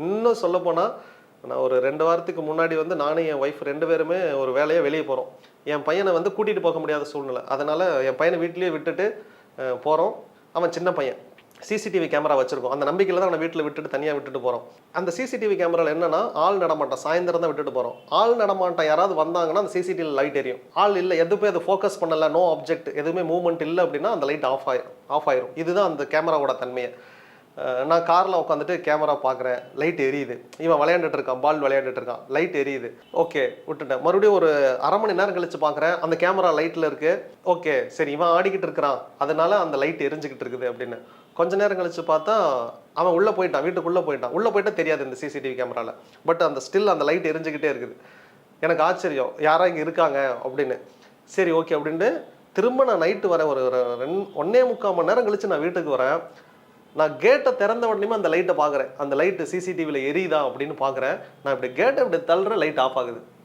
இன்னும் சொல்லப்போனால் நான் ஒரு 2 வாரத்துக்கு முன்னாடி வந்து நானும் என் ஒய்ஃப் 2 பேருமே ஒரு வேலையாக வெளியே போகிறோம். என் பையனை வந்து கூட்டிகிட்டு போக முடியாத சூழ்நிலை. அதனால் என் பையனை வீட்டிலேயே விட்டுட்டு போகிறோம். அவன் சின்ன பையன். சிசிடிவி கேமரா வச்சிருக்கோம். அந்த நம்பிக்கையில் தான் அவனை வீட்டில் விட்டுட்டு தனியாக விட்டுட்டு போகிறோம். அந்த சிசிடிவி கேமராவில் என்னன்னா ஆள் நடமாட்டம் சாயந்தரம் தான் விட்டுட்டு போகிறோம். ஆள் நடமாட்டம் யாராவது வந்தாங்கன்னா அந்த சிசிடிவியில் லைட் எரியும். ஆள் இல்லை, எதுவுமே அது ஃபோக்கஸ் பண்ணலை, நோ ஆப்ஜெக்ட், எதுவுமே மூவ்மெண்ட் இல்லை அப்படின்னா அந்த லைட் ஆஃப் ஆயிரும். இதுதான் அந்த கேமராவோட தன்மையை. நான் காரில் உட்காந்துட்டு கேமரா பார்க்குறேன், லைட் எரியுது. இவன் விளையாண்டுட்டு இருக்கான், பால் விளையாண்டுட்டு இருக்கான், லைட் எரியுது. ஓகே விட்டுட்டேன். மறுபடியும் ஒரு அரை மணி நேரம் கழிச்சு பார்க்குறேன், அந்த கேமரா லைட்டில் இருக்கு. ஓகே சரி, இவன் ஆடிக்கிட்டு இருக்கிறான், அதனால அந்த லைட் எரிஞ்சுக்கிட்டு இருக்குது அப்படின்னு. கொஞ்ச நேரம் கழிச்சு பார்த்தா அவன் உள்ளே போயிட்டான், வீட்டுக்குள்ளே போயிட்டான். உள்ளே போயிட்டா தெரியாது இந்த சிசிடிவி கேமராவில். பட் அந்த ஸ்டில் அந்த லைட் எரிஞ்சுக்கிட்டே இருக்குது. எனக்கு ஆச்சரியம், யாரா இங்கே இருக்காங்க அப்படின்னு. சரி ஓகே அப்படின்ட்டு திரும்ப நான் நைட்டு வரேன். ஒரு 1.25 மணி நேரம் கழிச்சு நான் வீட்டுக்கு வரேன். நான் கேட்டை திறந்த உடனே அந்த லைட்டை பார்க்குறேன். அந்த லைட்டு சிசிடிவியில் எரியுதா அப்படின்னு பார்க்குறேன். நான் இப்படி கேட்டை இப்படி தள்ளுற லைட் ஆஃப் ஆகுது.